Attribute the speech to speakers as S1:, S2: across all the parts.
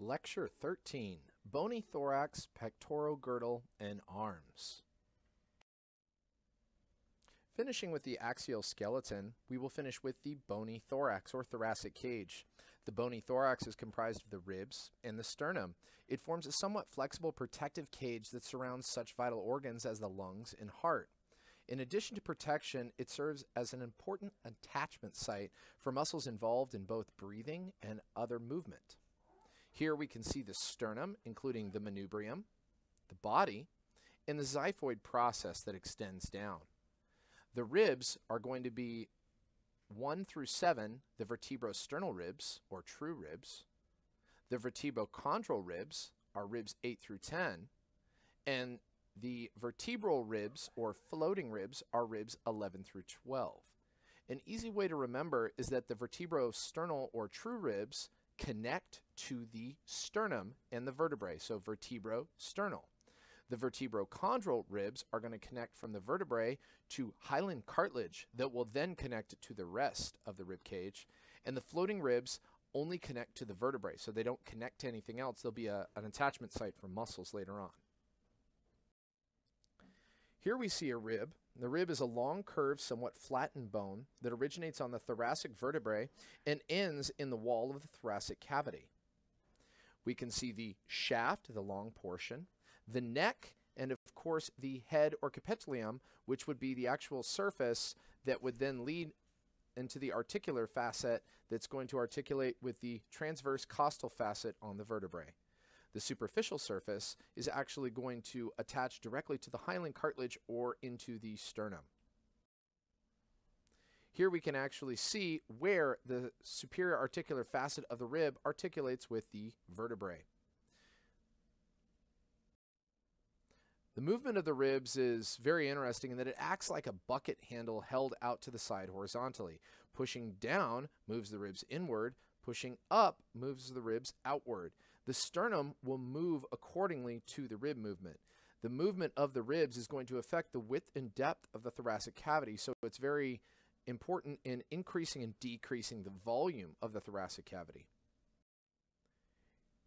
S1: Lecture 13, Bony Thorax, Pectoral Girdle, and Arms. Finishing with the axial skeleton, we will finish with the bony thorax or thoracic cage. The bony thorax is comprised of the ribs and the sternum. It forms a somewhat flexible protective cage that surrounds such vital organs as the lungs and heart. In addition to protection, it serves as an important attachment site for muscles involved in both breathing and other movement. Here we can see the sternum, including the manubrium, the body, and the xiphoid process that extends down. The ribs are going to be 1 through 7, the vertebrosternal ribs, or true ribs. The vertebrochondral ribs are ribs 8 through 10, and the vertebral ribs, or floating ribs, are ribs 11 through 12. An easy way to remember is that the vertebrosternal, or true ribs, connect to the sternum and the vertebrae, so vertebrosternal. The vertebrochondral ribs are going to connect from the vertebrae to hyaline cartilage that will then connect to the rest of the rib cage, and the floating ribs only connect to the vertebrae, so they don't connect to anything else. They'll be an attachment site for muscles later on. Here we see a rib. The rib is a long, curved, somewhat flattened bone that originates on the thoracic vertebrae and ends in the wall of the thoracic cavity. We can see the shaft, the long portion, the neck, and of course the head or capitulum, which would be the actual surface that would then lead into the articular facet that's going to articulate with the transverse costal facet on the vertebrae. The superficial surface is actually going to attach directly to the hyaline cartilage or into the sternum. Here we can actually see where the superior articular facet of the rib articulates with the vertebrae. The movement of the ribs is very interesting in that it acts like a bucket handle held out to the side horizontally. Pushing down moves the ribs inward, pushing up moves the ribs outward. The sternum will move accordingly to the rib movement. The movement of the ribs is going to affect the width and depth of the thoracic cavity, so it's very important in increasing and decreasing the volume of the thoracic cavity.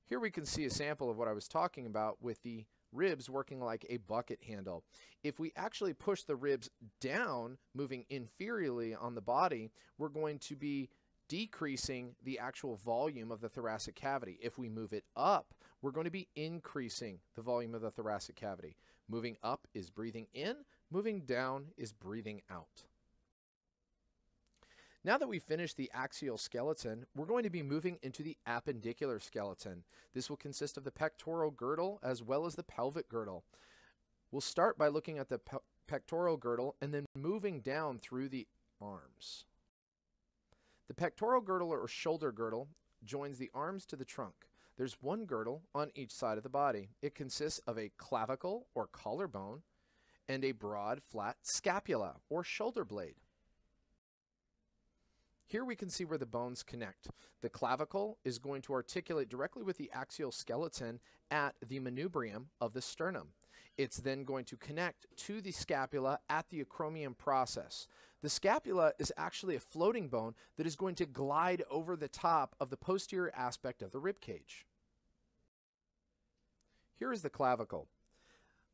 S1: Here we can see a sample of what I was talking about with the ribs working like a bucket handle. If we actually push the ribs down, moving inferiorly on the body, we're going to be decreasing the actual volume of the thoracic cavity. If we move it up, we're going to be increasing the volume of the thoracic cavity. Moving up is breathing in, moving down is breathing out. Now that we've finished the axial skeleton, we're going to be moving into the appendicular skeleton. This will consist of the pectoral girdle as well as the pelvic girdle. We'll start by looking at the pectoral girdle and then moving down through the arms. The pectoral girdle or shoulder girdle joins the arms to the trunk. There's one girdle on each side of the body. It consists of a clavicle or collarbone and a broad, flat scapula or shoulder blade. Here we can see where the bones connect. The clavicle is going to articulate directly with the axial skeleton at the manubrium of the sternum. It's then going to connect to the scapula at the acromion process. The scapula is actually a floating bone that is going to glide over the top of the posterior aspect of the rib cage. Here is the clavicle.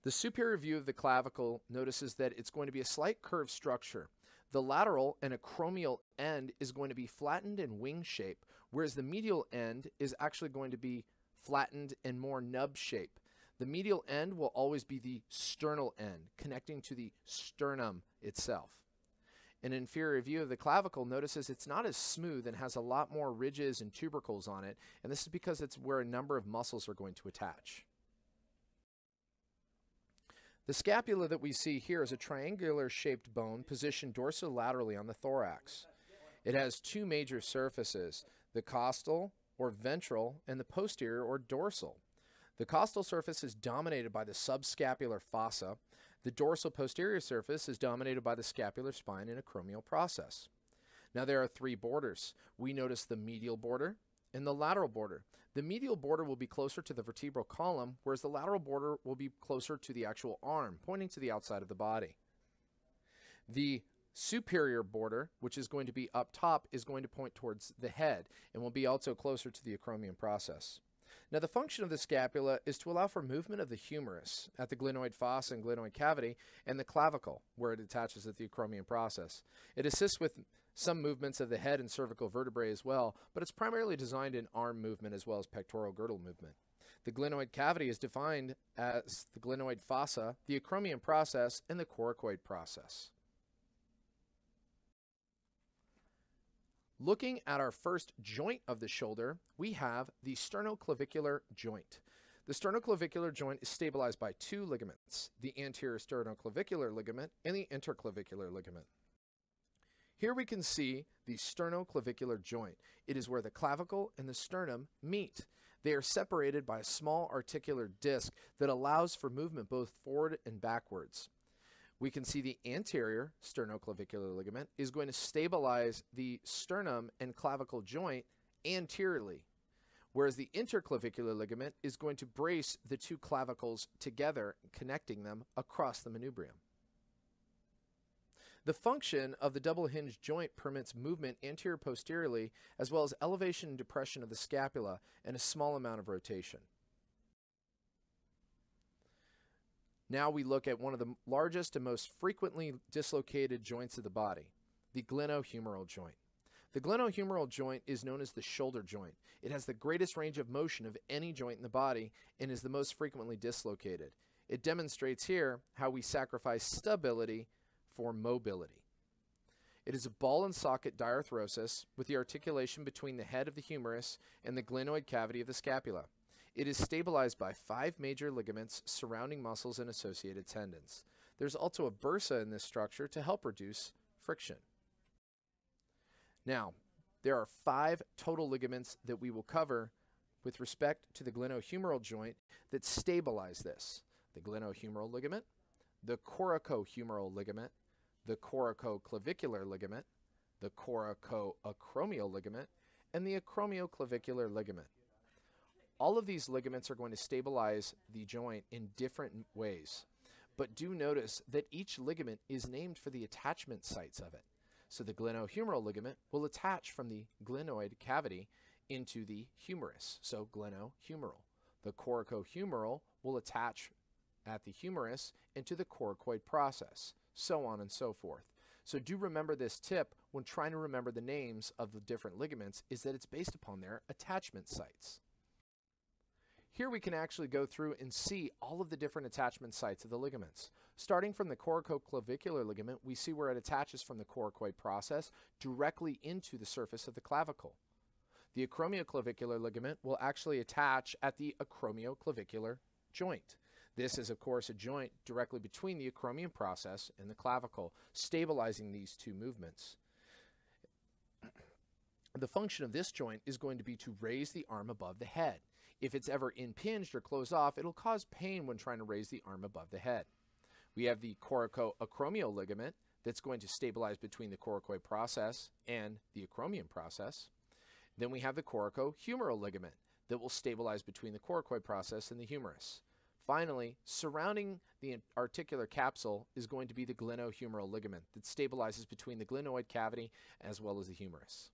S1: The superior view of the clavicle notices that it's going to be a slight curved structure. The lateral and acromial end is going to be flattened and wing shape, whereas the medial end is actually going to be flattened and more nub shape. The medial end will always be the sternal end, connecting to the sternum itself. An inferior view of the clavicle notices it's not as smooth and has a lot more ridges and tubercles on it, and this is because it's where a number of muscles are going to attach. The scapula that we see here is a triangular shaped bone positioned dorsolaterally on the thorax. It has two major surfaces, the costal or ventral and the posterior or dorsal. The costal surface is dominated by the subscapular fossa. The dorsal posterior surface is dominated by the scapular spine and acromial process. Now there are three borders. We notice the medial border and the lateral border. The medial border will be closer to the vertebral column, whereas the lateral border will be closer to the actual arm, pointing to the outside of the body. The superior border, which is going to be up top, is going to point towards the head and will be also closer to the acromion process. Now, the function of the scapula is to allow for movement of the humerus at the glenoid fossa and glenoid cavity and the clavicle, where it attaches at the acromion process. It assists with some movements of the head and cervical vertebrae as well, but it's primarily designed in arm movement as well as pectoral girdle movement. The glenoid cavity is defined as the glenoid fossa, the acromion process, and the coracoid process. Looking at our first joint of the shoulder, we have the sternoclavicular joint. The sternoclavicular joint is stabilized by two ligaments, the anterior sternoclavicular ligament and the interclavicular ligament. Here we can see the sternoclavicular joint. It is where the clavicle and the sternum meet. They are separated by a small articular disc that allows for movement both forward and backwards. We can see the anterior sternoclavicular ligament is going to stabilize the sternum and clavicle joint anteriorly, whereas the interclavicular ligament is going to brace the two clavicles together, connecting them across the manubrium. The function of the double hinge joint permits movement anterior-posteriorly, as well as elevation and depression of the scapula and a small amount of rotation. Now we look at one of the largest and most frequently dislocated joints of the body, the glenohumeral joint. The glenohumeral joint is known as the shoulder joint. It has the greatest range of motion of any joint in the body and is the most frequently dislocated. It demonstrates here how we sacrifice stability for mobility. It is a ball and socket diarthrosis with the articulation between the head of the humerus and the glenoid cavity of the scapula. It is stabilized by 5 major ligaments surrounding muscles and associated tendons. There's also a bursa in this structure to help reduce friction. Now, there are 5 total ligaments that we will cover with respect to the glenohumeral joint that stabilize this. The glenohumeral ligament, the coracohumeral ligament, the coracoclavicular ligament, the coracoacromial ligament, and the acromioclavicular ligament. All of these ligaments are going to stabilize the joint in different ways, but do notice that each ligament is named for the attachment sites of it. So the glenohumeral ligament will attach from the glenoid cavity into the humerus, so glenohumeral. The coracohumeral will attach at the humerus into the coracoid process, so on and so forth. So do remember this tip when trying to remember the names of the different ligaments, is that it's based upon their attachment sites. Here we can actually go through and see all of the different attachment sites of the ligaments. Starting from the coracoclavicular ligament, we see where it attaches from the coracoid process directly into the surface of the clavicle. The acromioclavicular ligament will actually attach at the acromioclavicular joint. This is, of course, a joint directly between the acromion process and the clavicle, stabilizing these two movements. The function of this joint is going to be to raise the arm above the head. If it's ever impinged or closed off, it'll cause pain when trying to raise the arm above the head. We have the coracoacromial ligament that's going to stabilize between the coracoid process and the acromion process. Then we have the coracohumeral ligament that will stabilize between the coracoid process and the humerus. Finally, surrounding the articular capsule is going to be the glenohumeral ligament that stabilizes between the glenoid cavity as well as the humerus.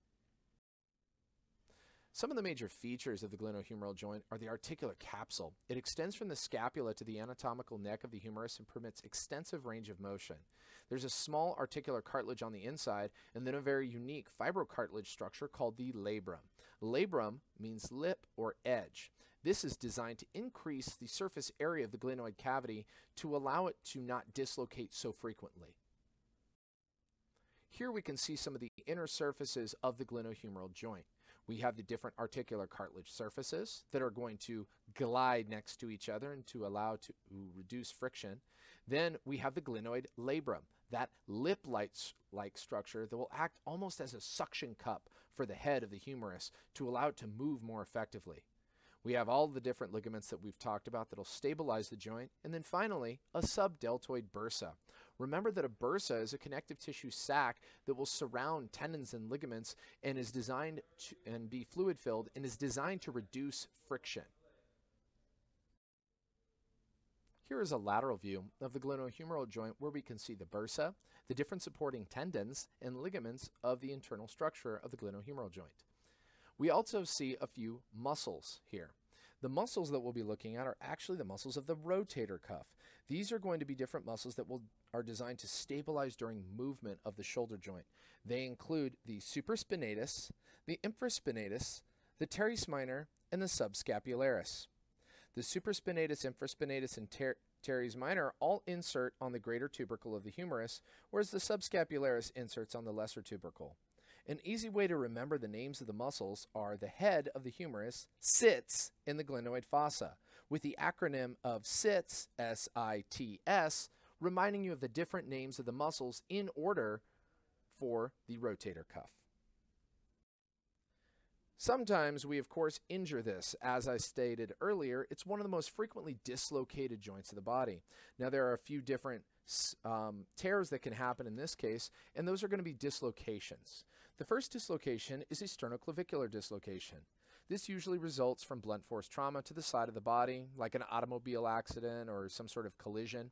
S1: Some of the major features of the glenohumeral joint are the articular capsule. It extends from the scapula to the anatomical neck of the humerus and permits extensive range of motion. There's a small articular cartilage on the inside and then a very unique fibrocartilage structure called the labrum. Labrum means lip or edge. This is designed to increase the surface area of the glenoid cavity to allow it to not dislocate so frequently. Here we can see some of the inner surfaces of the glenohumeral joint. We have the different articular cartilage surfaces that are going to glide next to each other and to allow to reduce friction. Then we have the glenoid labrum, that lip-like structure that will act almost as a suction cup for the head of the humerus to allow it to move more effectively. We have all the different ligaments that we've talked about that will stabilize the joint. And then finally, a subdeltoid bursa. Remember that a bursa is a connective tissue sac that will surround tendons and ligaments and is designed to and be fluid filled and is designed to reduce friction. Here is a lateral view of the glenohumeral joint where we can see the bursa, the different supporting tendons and ligaments of the internal structure of the glenohumeral joint. We also see a few muscles here. The muscles that we'll be looking at are actually the muscles of the rotator cuff. These are going to be different muscles that are designed to stabilize during movement of the shoulder joint. They include the supraspinatus, the infraspinatus, the teres minor, and the subscapularis. The supraspinatus, infraspinatus, and teres minor all insert on the greater tubercle of the humerus, whereas the subscapularis inserts on the lesser tubercle. An easy way to remember the names of the muscles are the head of the humerus sits in the glenoid fossa, with the acronym of SITS, S-I-T-S, reminding you of the different names of the muscles in order for the rotator cuff. Sometimes we, of course, injure this. As I stated earlier, it's one of the most frequently dislocated joints of the body. Now, there are a few different tears that can happen in this case, and those are going to be dislocations. The first dislocation is a sternoclavicular dislocation. This usually results from blunt force trauma to the side of the body, like an automobile accident or some sort of collision.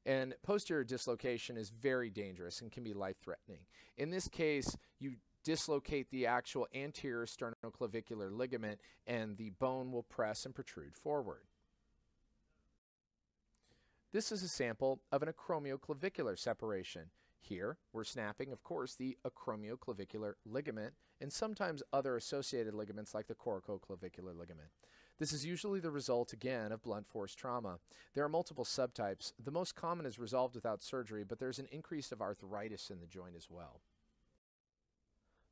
S1: And posterior dislocation is very dangerous and can be life-threatening. In this case, you dislocate the actual anterior sternoclavicular ligament and the bone will press and protrude forward. This is a sample of an acromioclavicular separation. Here, we're snapping, of course, the acromioclavicular ligament and sometimes other associated ligaments like the coracoclavicular ligament. This is usually the result, again, of blunt force trauma. There are multiple subtypes. The most common is resolved without surgery, but there's an increase of arthritis in the joint as well.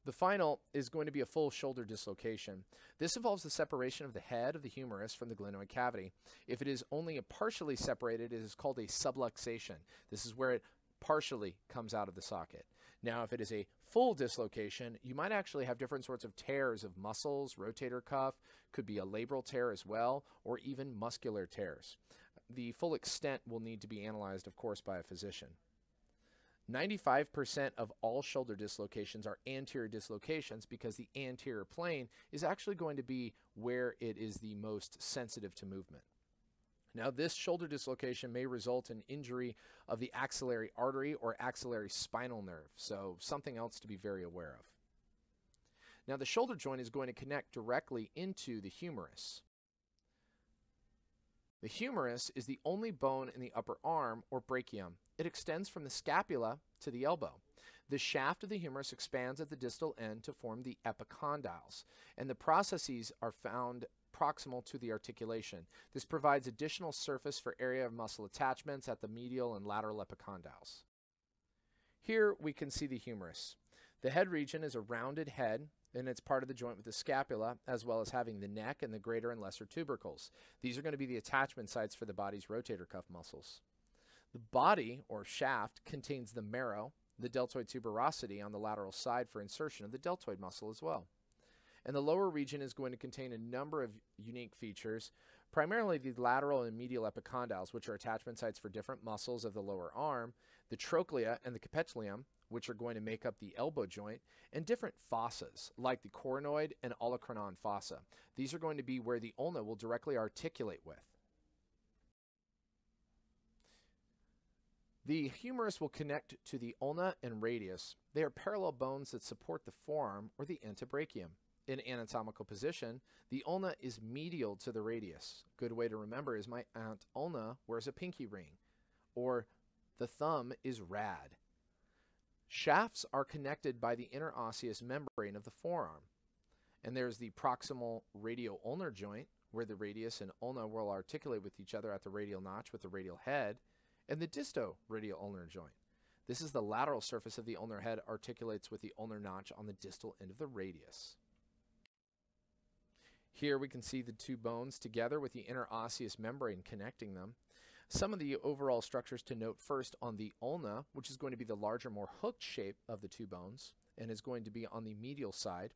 S1: The final is going to be a full shoulder dislocation. This involves the separation of the head of the humerus from the glenoid cavity. If it is only partially separated, it is called a subluxation. This is where it partially comes out of the socket. Now, if it is a full dislocation, you might actually have different sorts of tears of muscles, rotator cuff, could be a labral tear as well, or even muscular tears. The full extent will need to be analyzed, of course, by a physician. 95% of all shoulder dislocations are anterior dislocations because the anterior plane is actually going to be where it is the most sensitive to movement. Now, this shoulder dislocation may result in injury of the axillary artery or axillary spinal nerve, so something else to be very aware of. Now, the shoulder joint is going to connect directly into the humerus. The humerus is the only bone in the upper arm or brachium. It extends from the scapula to the elbow. The shaft of the humerus expands at the distal end to form the epicondyles, and the processes are found proximal to the articulation. This provides additional surface for area of muscle attachments at the medial and lateral epicondyles. Here we can see the humerus. The head region is a rounded head, and it's part of the joint with the scapula, as well as having the neck and the greater and lesser tubercles. These are going to be the attachment sites for the body's rotator cuff muscles. The body, or shaft, contains the marrow, the deltoid tuberosity on the lateral side for insertion of the deltoid muscle as well. And the lower region is going to contain a number of unique features, primarily the lateral and medial epicondyles, which are attachment sites for different muscles of the lower arm, the trochlea and the capitulum, which are going to make up the elbow joint, and different fossas, like the coronoid and olecranon fossa. These are going to be where the ulna will directly articulate with. The humerus will connect to the ulna and radius. They are parallel bones that support the forearm or the antebrachium. In anatomical position, the ulna is medial to the radius. A good way to remember is my Aunt Ulna wears a pinky ring, or the thumb is rad. Shafts are connected by the interosseous membrane of the forearm. And there's the proximal radio-ulnar joint, where the radius and ulna will articulate with each other at the radial notch with the radial head, and the disto-radial-ulnar joint. This is the lateral surface of the ulnar head articulates with the ulnar notch on the distal end of the radius. Here we can see the two bones together with the interosseous membrane connecting them. Some of the overall structures to note first on the ulna, which is going to be the larger, more hooked shape of the two bones, and is going to be on the medial side,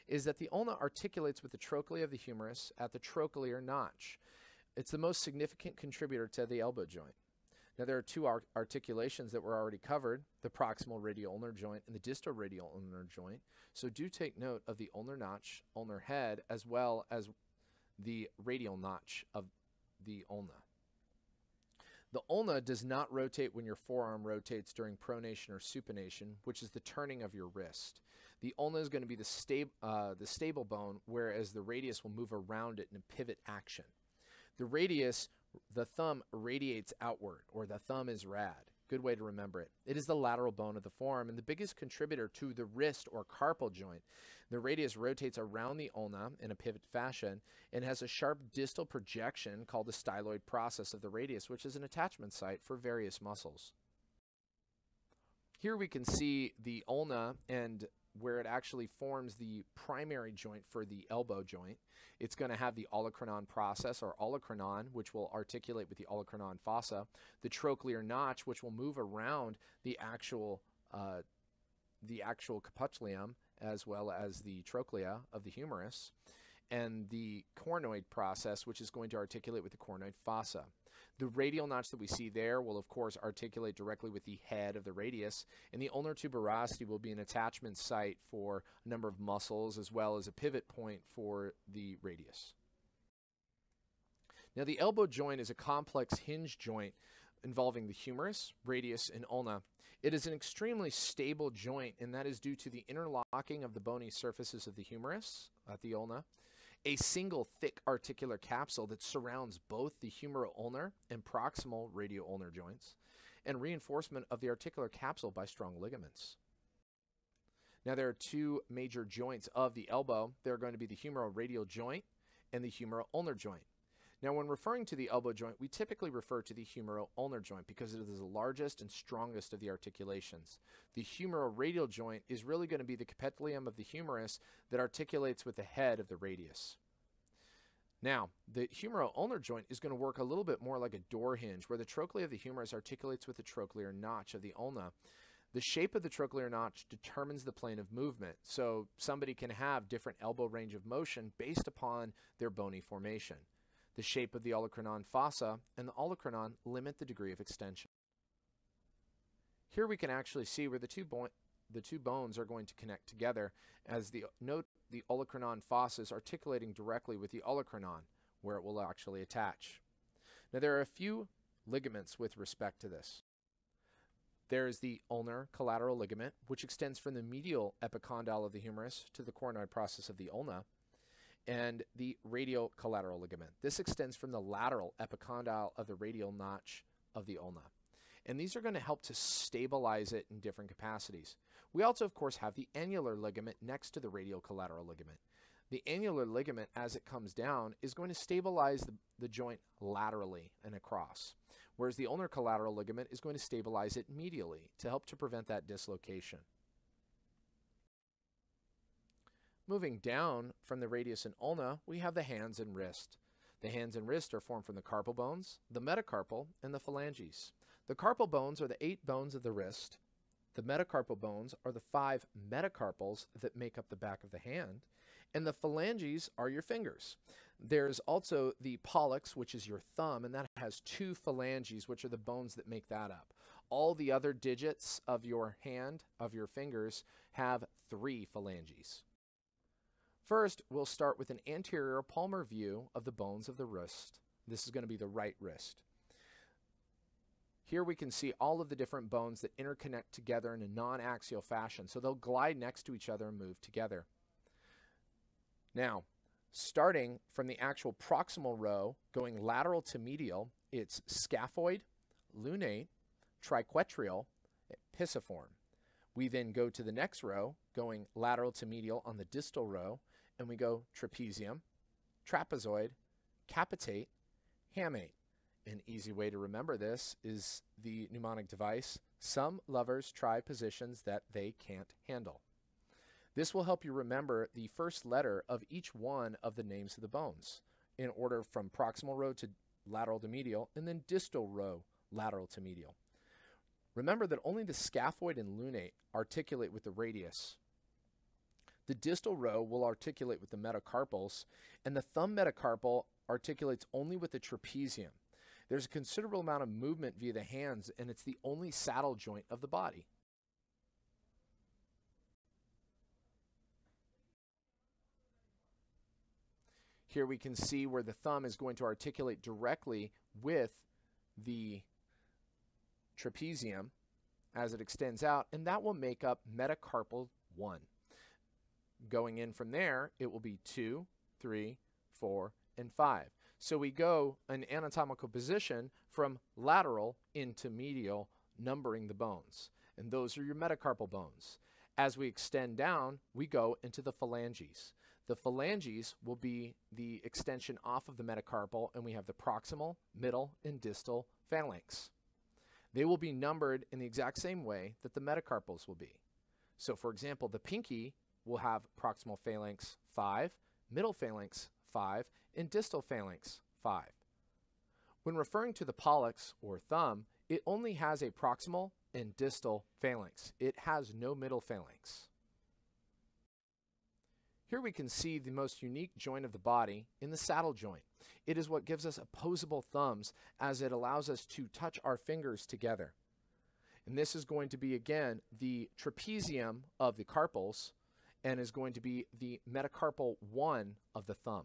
S1: is that the ulna articulates with the trochlea of the humerus at the trochlear notch. It's the most significant contributor to the elbow joint. Now, there are two articulations that were already covered, the proximal radio-ulnar joint and the distal-radial-ulnar joint. So do take note of the ulnar notch, ulnar head, as well as the radial notch of the ulna. The ulna does not rotate when your forearm rotates during pronation or supination, which is the turning of your wrist. The ulna is going to be the stable bone, whereas the radius will move around it in a pivot action. The radius, the thumb radiates outward, or the thumb is rad. Good way to remember it. It is the lateral bone of the forearm and the biggest contributor to the wrist or carpal joint. The radius rotates around the ulna in a pivot fashion and has a sharp distal projection called the styloid process of the radius, which is an attachment site for various muscles. Here we can see the ulna and where it actually forms the primary joint for the elbow joint. It's going to have the olecranon process, or olecranon, which will articulate with the olecranon fossa, the trochlear notch, which will move around the actual capitulum as well as the trochlea of the humerus, and the cornoid process, which is going to articulate with the cornoid fossa. The radial notch that we see there will, of course, articulate directly with the head of the radius, and the ulnar tuberosity will be an attachment site for a number of muscles as well as a pivot point for the radius. Now, the elbow joint is a complex hinge joint involving the humerus, radius, and ulna. It is an extremely stable joint, and that is due to the interlocking of the bony surfaces of the humerus at the ulna, a single thick articular capsule that surrounds both the humero-ulnar and proximal radio-ulnar joints, and reinforcement of the articular capsule by strong ligaments. Now, there are two major joints of the elbow. They're going to be the humero-radial joint and the humero-ulnar joint. Now, when referring to the elbow joint, we typically refer to the humero-ulnar joint because it is the largest and strongest of the articulations. The humero-radial joint is really going to be the capitulum of the humerus that articulates with the head of the radius. Now, the humero-ulnar joint is going to work a little bit more like a door hinge, where the trochlea of the humerus articulates with the trochlear notch of the ulna. The shape of the trochlear notch determines the plane of movement, so somebody can have different elbow range of motion based upon their bony formation. The shape of the olecranon fossa and the olecranon limit the degree of extension. Here we can actually see where the two bones are going to connect together, as note the olecranon fossa is articulating directly with the olecranon, where it will actually attach. Now, there are a few ligaments with respect to this. There is the ulnar collateral ligament, which extends from the medial epicondyle of the humerus to the cornoid process of the ulna, and the radial collateral ligament. This extends from the lateral epicondyle of the radial notch of the ulna. And these are going to help to stabilize it in different capacities. We also, of course, have the annular ligament next to the radial collateral ligament. The annular ligament, as it comes down, is going to stabilize the joint laterally and across, whereas the ulnar collateral ligament is going to stabilize it medially to help to prevent that dislocation. Moving down from the radius and ulna, we have the hands and wrist. The hands and wrist are formed from the carpal bones, the metacarpal, and the phalanges. The carpal bones are the 8 bones of the wrist. The metacarpal bones are the 5 metacarpals that make up the back of the hand. And the phalanges are your fingers. There's also the pollex, which is your thumb, and that has 2 phalanges, which are the bones that make that up. All the other digits of your hand, of your fingers, have 3 phalanges. First, we'll start with an anterior palmar view of the bones of the wrist. This is going to be the right wrist. Here we can see all of the different bones that interconnect together in a non-axial fashion, so they'll glide next to each other and move together. Now, starting from the actual proximal row, going lateral to medial, it's scaphoid, lunate, triquetrial, pisiform. We then go to the next row, going lateral to medial on the distal row, and we go trapezium, trapezoid, capitate, hamate. An easy way to remember this is the mnemonic device, some lovers try positions that they can't handle. This will help you remember the first letter of each one of the names of the bones in order from proximal row to lateral to medial, and then distal row, lateral to medial. Remember that only the scaphoid and lunate articulate with the radius. The distal row will articulate with the metacarpals, and the thumb metacarpal articulates only with the trapezium. There's a considerable amount of movement via the hands, and it's the only saddle joint of the body. Here we can see where the thumb is going to articulate directly with the trapezium as it extends out, and that will make up metacarpal 1. Going in from there, it will be 2, 3, 4, and 5. So we go an anatomical position from lateral into medial, numbering the bones. And those are your metacarpal bones. As we extend down, we go into the phalanges. The phalanges will be the extension off of the metacarpal, and we have the proximal, middle, and distal phalanx. They will be numbered in the exact same way that the metacarpals will be. So for example, the pinky will have proximal phalanx 5, middle phalanx 5, and distal phalanx 5. When referring to the pollex or thumb, it only has a proximal and distal phalanx. It has no middle phalanx. Here we can see the most unique joint of the body in the saddle joint. It is what gives us opposable thumbs, as it allows us to touch our fingers together. And this is going to be, again, the trapezium of the carpals, and is going to be the metacarpal 1 of the thumb.